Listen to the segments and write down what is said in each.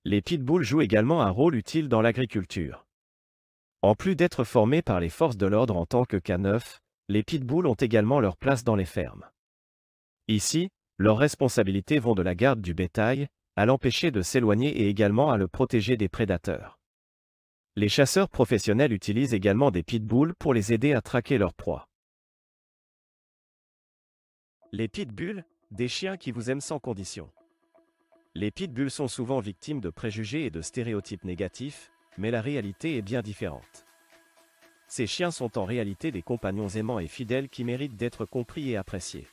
Les pitbulls jouent également un rôle utile dans l'agriculture. En plus d'être formés par les forces de l'ordre en tant que K9, les pitbulls ont également leur place dans les fermes. Ici, leurs responsabilités vont de la garde du bétail, à l'empêcher de s'éloigner et également à le protéger des prédateurs. Les chasseurs professionnels utilisent également des pitbulls pour les aider à traquer leurs proies. Les pitbulls, des chiens qui vous aiment sans condition. Les pitbulls sont souvent victimes de préjugés et de stéréotypes négatifs, mais la réalité est bien différente. Ces chiens sont en réalité des compagnons aimants et fidèles qui méritent d'être compris et appréciés.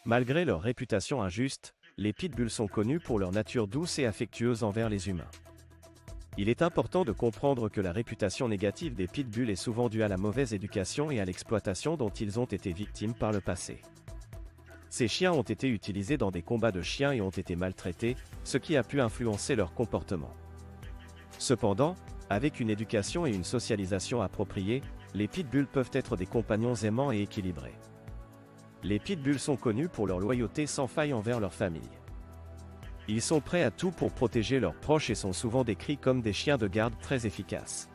Malgré leur réputation injuste, les pitbulls sont connus pour leur nature douce et affectueuse envers les humains. Il est important de comprendre que la réputation négative des pitbulls est souvent due à la mauvaise éducation et à l'exploitation dont ils ont été victimes par le passé. Ces chiens ont été utilisés dans des combats de chiens et ont été maltraités, ce qui a pu influencer leur comportement. Cependant, avec une éducation et une socialisation appropriées, les pitbulls peuvent être des compagnons aimants et équilibrés. Les pitbulls sont connus pour leur loyauté sans faille envers leur famille. Ils sont prêts à tout pour protéger leurs proches et sont souvent décrits comme des chiens de garde très efficaces.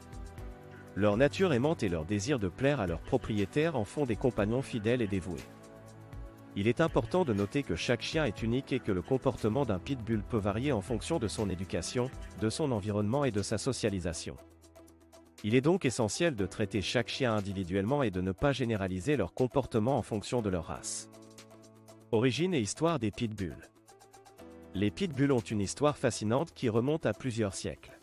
Leur nature aimante et leur désir de plaire à leurs propriétaires en font des compagnons fidèles et dévoués. Il est important de noter que chaque chien est unique et que le comportement d'un pitbull peut varier en fonction de son éducation, de son environnement et de sa socialisation. Il est donc essentiel de traiter chaque chien individuellement et de ne pas généraliser leur comportement en fonction de leur race. Origine et histoire des pitbulls. Les pitbulls ont une histoire fascinante qui remonte à plusieurs siècles.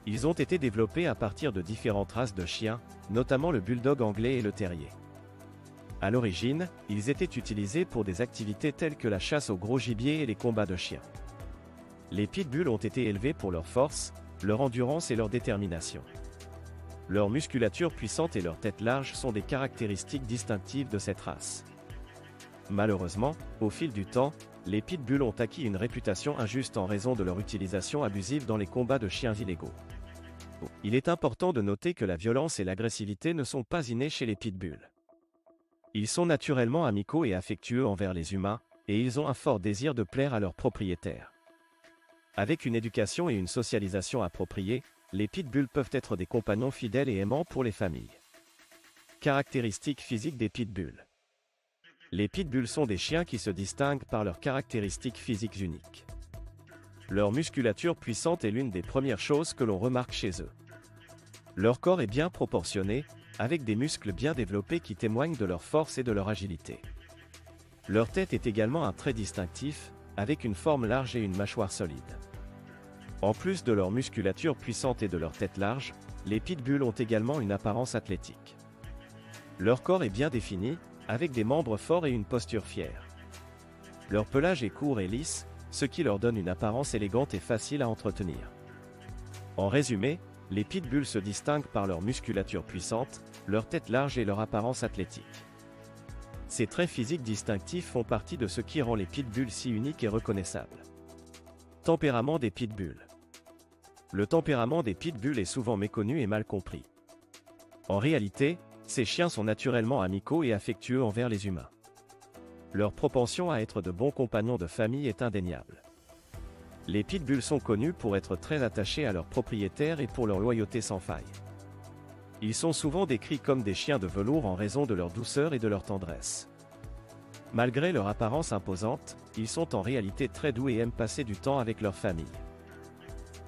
Ils ont été développés à partir de différentes races de chiens, notamment le bulldog anglais et le terrier. À l'origine, ils étaient utilisés pour des activités telles que la chasse au gros gibier et les combats de chiens. Les pitbulls ont été élevés pour leur force, leur endurance et leur détermination. Leur musculature puissante et leur tête large sont des caractéristiques distinctives de cette race. Malheureusement, au fil du temps, les pitbulls ont acquis une réputation injuste en raison de leur utilisation abusive dans les combats de chiens illégaux. Il est important de noter que la violence et l'agressivité ne sont pas innées chez les pitbulls. Ils sont naturellement amicaux et affectueux envers les humains, et ils ont un fort désir de plaire à leurs propriétaires. Avec une éducation et une socialisation appropriées, les pitbulls peuvent être des compagnons fidèles et aimants pour les familles. Caractéristiques physiques des pitbulls. Les pitbulls sont des chiens qui se distinguent par leurs caractéristiques physiques uniques. Leur musculature puissante est l'une des premières choses que l'on remarque chez eux. Leur corps est bien proportionné, avec des muscles bien développés qui témoignent de leur force et de leur agilité. Leur tête est également un trait distinctif, avec une forme large et une mâchoire solide. En plus de leur musculature puissante et de leur tête large, les pitbulls ont également une apparence athlétique. Leur corps est bien défini, avec des membres forts et une posture fière. Leur pelage est court et lisse, ce qui leur donne une apparence élégante et facile à entretenir. En résumé, les pitbulls se distinguent par leur musculature puissante, leur tête large et leur apparence athlétique. Ces traits physiques distinctifs font partie de ce qui rend les pitbulls si uniques et reconnaissables. Tempérament des pitbulls. Le tempérament des pitbulls est souvent méconnu et mal compris. En réalité, ces chiens sont naturellement amicaux et affectueux envers les humains. Leur propension à être de bons compagnons de famille est indéniable. Les pitbulls sont connus pour être très attachés à leurs propriétaires et pour leur loyauté sans faille. Ils sont souvent décrits comme des chiens de velours en raison de leur douceur et de leur tendresse. Malgré leur apparence imposante, ils sont en réalité très doux et aiment passer du temps avec leur famille.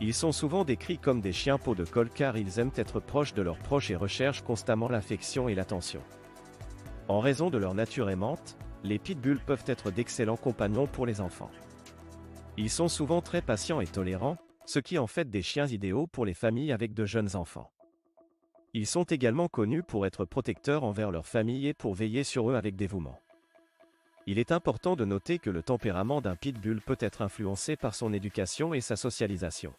Ils sont souvent décrits comme des chiens peau de colle car ils aiment être proches de leurs proches et recherchent constamment l'affection et l'attention. En raison de leur nature aimante, les pitbulls peuvent être d'excellents compagnons pour les enfants. Ils sont souvent très patients et tolérants, ce qui en fait des chiens idéaux pour les familles avec de jeunes enfants. Ils sont également connus pour être protecteurs envers leur famille et pour veiller sur eux avec dévouement. Il est important de noter que le tempérament d'un pitbull peut être influencé par son éducation et sa socialisation.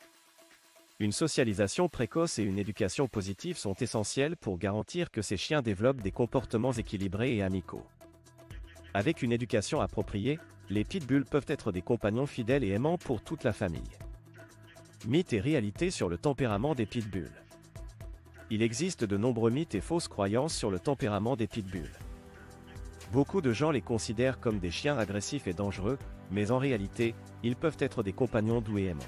Une socialisation précoce et une éducation positive sont essentielles pour garantir que ces chiens développent des comportements équilibrés et amicaux. Avec une éducation appropriée, les pitbulls peuvent être des compagnons fidèles et aimants pour toute la famille. Mythes et réalités sur le tempérament des pitbulls. Il existe de nombreux mythes et fausses croyances sur le tempérament des pitbulls. Beaucoup de gens les considèrent comme des chiens agressifs et dangereux, mais en réalité, ils peuvent être des compagnons doux et aimants.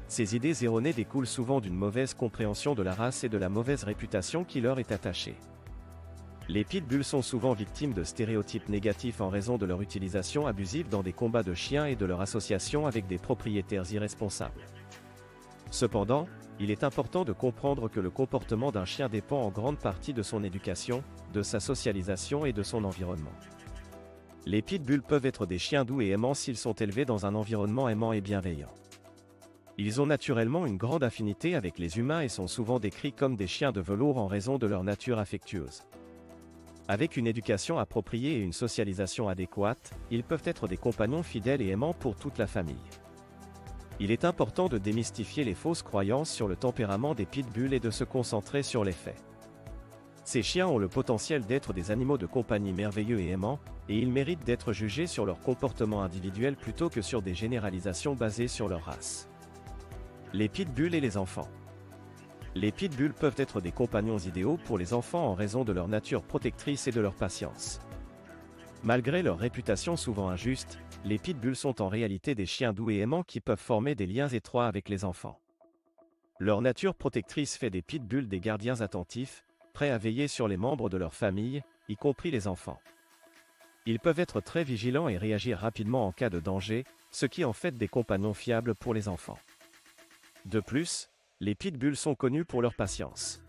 Ces idées erronées découlent souvent d'une mauvaise compréhension de la race et de la mauvaise réputation qui leur est attachée. Les pitbulls sont souvent victimes de stéréotypes négatifs en raison de leur utilisation abusive dans des combats de chiens et de leur association avec des propriétaires irresponsables. Cependant, il est important de comprendre que le comportement d'un chien dépend en grande partie de son éducation, de sa socialisation et de son environnement. Les pitbulls peuvent être des chiens doux et aimants s'ils sont élevés dans un environnement aimant et bienveillant. Ils ont naturellement une grande affinité avec les humains et sont souvent décrits comme des chiens de velours en raison de leur nature affectueuse. Avec une éducation appropriée et une socialisation adéquate, ils peuvent être des compagnons fidèles et aimants pour toute la famille. Il est important de démystifier les fausses croyances sur le tempérament des pitbulls et de se concentrer sur les faits. Ces chiens ont le potentiel d'être des animaux de compagnie merveilleux et aimants, et ils méritent d'être jugés sur leur comportement individuel plutôt que sur des généralisations basées sur leur race. Les pitbulls et les enfants. Les pitbulls peuvent être des compagnons idéaux pour les enfants en raison de leur nature protectrice et de leur patience. Malgré leur réputation souvent injuste, les pitbulls sont en réalité des chiens doux et aimants qui peuvent former des liens étroits avec les enfants. Leur nature protectrice fait des pitbulls des gardiens attentifs, prêts à veiller sur les membres de leur famille, y compris les enfants. Ils peuvent être très vigilants et réagir rapidement en cas de danger, ce qui en fait des compagnons fiables pour les enfants. De plus, les pitbulls sont connus pour leur patience.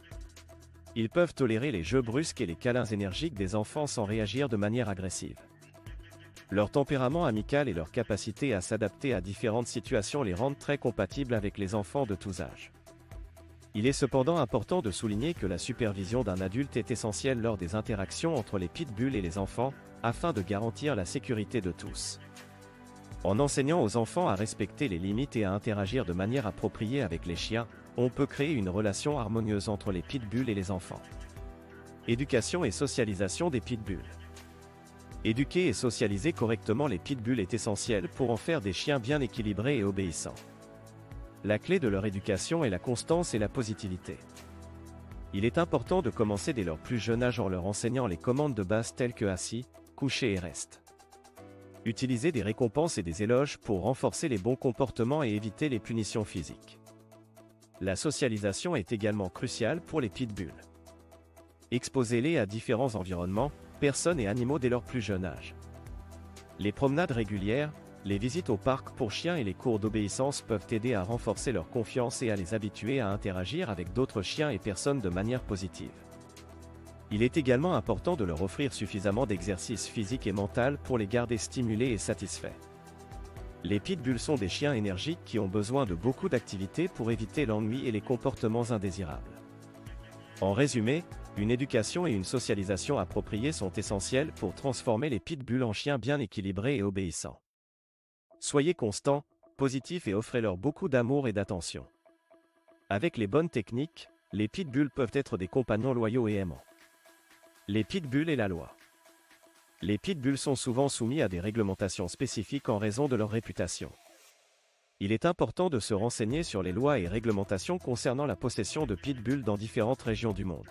Ils peuvent tolérer les jeux brusques et les câlins énergiques des enfants sans réagir de manière agressive. Leur tempérament amical et leur capacité à s'adapter à différentes situations les rendent très compatibles avec les enfants de tous âges. Il est cependant important de souligner que la supervision d'un adulte est essentielle lors des interactions entre les pitbulls et les enfants, afin de garantir la sécurité de tous. En enseignant aux enfants à respecter les limites et à interagir de manière appropriée avec les chiens, on peut créer une relation harmonieuse entre les pitbulls et les enfants. Éducation et socialisation des pitbulls. Éduquer et socialiser correctement les pitbulls est essentiel pour en faire des chiens bien équilibrés et obéissants. La clé de leur éducation est la constance et la positivité. Il est important de commencer dès leur plus jeune âge en leur enseignant les commandes de base telles que assis, couché et reste. Utilisez des récompenses et des éloges pour renforcer les bons comportements et éviter les punitions physiques. La socialisation est également cruciale pour les pitbulls. Exposez-les à différents environnements, personnes et animaux dès leur plus jeune âge. Les promenades régulières, les visites au parc pour chiens et les cours d'obéissance peuvent aider à renforcer leur confiance et à les habituer à interagir avec d'autres chiens et personnes de manière positive. Il est également important de leur offrir suffisamment d'exercice physique et mental pour les garder stimulés et satisfaits. Les pitbulls sont des chiens énergiques qui ont besoin de beaucoup d'activités pour éviter l'ennui et les comportements indésirables. En résumé, une éducation et une socialisation appropriées sont essentielles pour transformer les pitbulls en chiens bien équilibrés et obéissants. Soyez constants, positifs et offrez-leur beaucoup d'amour et d'attention. Avec les bonnes techniques, les pitbulls peuvent être des compagnons loyaux et aimants. Les pitbulls et la loi. Les pitbulls sont souvent soumis à des réglementations spécifiques en raison de leur réputation. Il est important de se renseigner sur les lois et réglementations concernant la possession de pitbulls dans différentes régions du monde.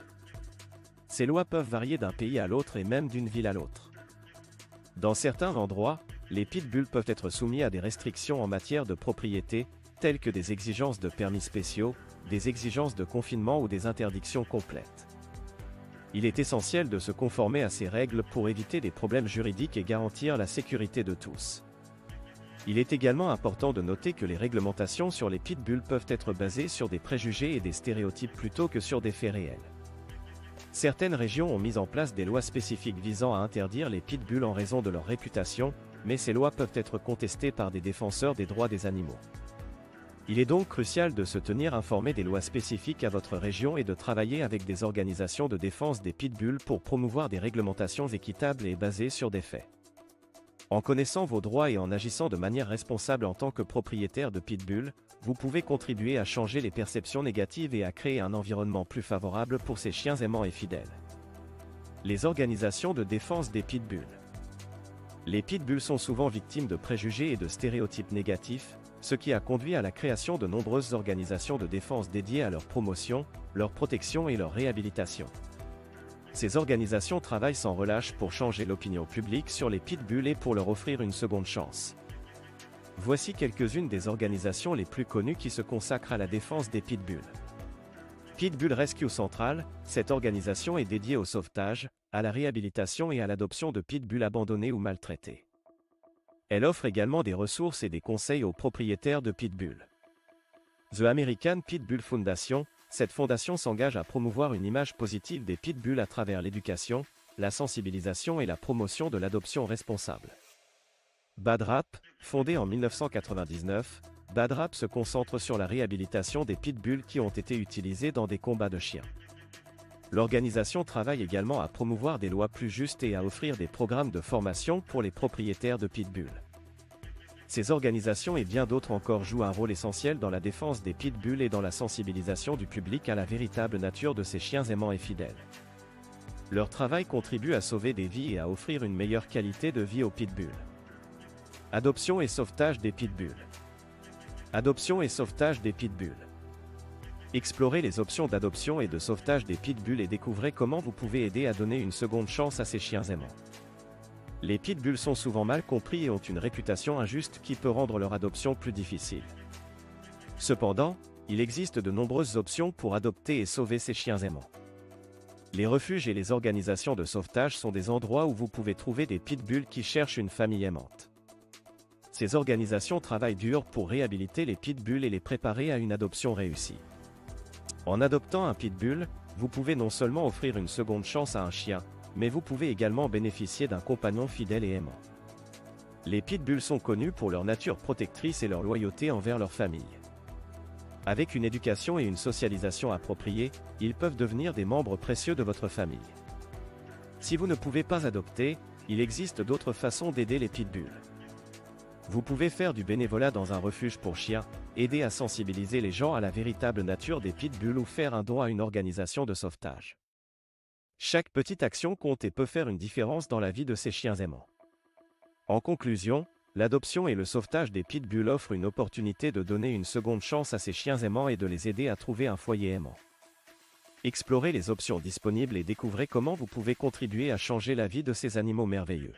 Ces lois peuvent varier d'un pays à l'autre et même d'une ville à l'autre. Dans certains endroits, les pitbulls peuvent être soumis à des restrictions en matière de propriété, telles que des exigences de permis spéciaux, des exigences de confinement ou des interdictions complètes. Il est essentiel de se conformer à ces règles pour éviter des problèmes juridiques et garantir la sécurité de tous. Il est également important de noter que les réglementations sur les pitbulls peuvent être basées sur des préjugés et des stéréotypes plutôt que sur des faits réels. Certaines régions ont mis en place des lois spécifiques visant à interdire les pitbulls en raison de leur réputation, mais ces lois peuvent être contestées par des défenseurs des droits des animaux. Il est donc crucial de se tenir informé des lois spécifiques à votre région et de travailler avec des organisations de défense des pitbulls pour promouvoir des réglementations équitables et basées sur des faits. En connaissant vos droits et en agissant de manière responsable en tant que propriétaire de pitbull, vous pouvez contribuer à changer les perceptions négatives et à créer un environnement plus favorable pour ces chiens aimants et fidèles. Les organisations de défense des pitbulls. Les pitbulls sont souvent victimes de préjugés et de stéréotypes négatifs, ce qui a conduit à la création de nombreuses organisations de défense dédiées à leur promotion, leur protection et leur réhabilitation. Ces organisations travaillent sans relâche pour changer l'opinion publique sur les pitbulls et pour leur offrir une seconde chance. Voici quelques-unes des organisations les plus connues qui se consacrent à la défense des pitbulls. Pitbull Rescue Central, cette organisation est dédiée au sauvetage, à la réhabilitation et à l'adoption de pitbulls abandonnés ou maltraités. Elle offre également des ressources et des conseils aux propriétaires de pitbulls. The American Pitbull Foundation, cette fondation s'engage à promouvoir une image positive des pitbulls à travers l'éducation, la sensibilisation et la promotion de l'adoption responsable. Bad Rap, fondée en 1999, Bad Rap se concentre sur la réhabilitation des pitbulls qui ont été utilisés dans des combats de chiens. L'organisation travaille également à promouvoir des lois plus justes et à offrir des programmes de formation pour les propriétaires de pitbulls. Ces organisations et bien d'autres encore jouent un rôle essentiel dans la défense des pitbulls et dans la sensibilisation du public à la véritable nature de ces chiens aimants et fidèles. Leur travail contribue à sauver des vies et à offrir une meilleure qualité de vie aux pitbulls. Adoption et sauvetage des pitbulls. Adoption et sauvetage des pitbulls. Explorez les options d'adoption et de sauvetage des pitbulls et découvrez comment vous pouvez aider à donner une seconde chance à ces chiens aimants. Les pitbulls sont souvent mal compris et ont une réputation injuste qui peut rendre leur adoption plus difficile. Cependant, il existe de nombreuses options pour adopter et sauver ces chiens aimants. Les refuges et les organisations de sauvetage sont des endroits où vous pouvez trouver des pitbulls qui cherchent une famille aimante. Ces organisations travaillent dur pour réhabiliter les pitbulls et les préparer à une adoption réussie. En adoptant un pitbull, vous pouvez non seulement offrir une seconde chance à un chien, mais vous pouvez également bénéficier d'un compagnon fidèle et aimant. Les pitbulls sont connus pour leur nature protectrice et leur loyauté envers leur famille. Avec une éducation et une socialisation appropriées, ils peuvent devenir des membres précieux de votre famille. Si vous ne pouvez pas adopter, il existe d'autres façons d'aider les pitbulls. Vous pouvez faire du bénévolat dans un refuge pour chiens, aider à sensibiliser les gens à la véritable nature des pitbulls ou faire un don à une organisation de sauvetage. Chaque petite action compte et peut faire une différence dans la vie de ces chiens aimants. En conclusion, l'adoption et le sauvetage des pitbulls offrent une opportunité de donner une seconde chance à ces chiens aimants et de les aider à trouver un foyer aimant. Explorez les options disponibles et découvrez comment vous pouvez contribuer à changer la vie de ces animaux merveilleux.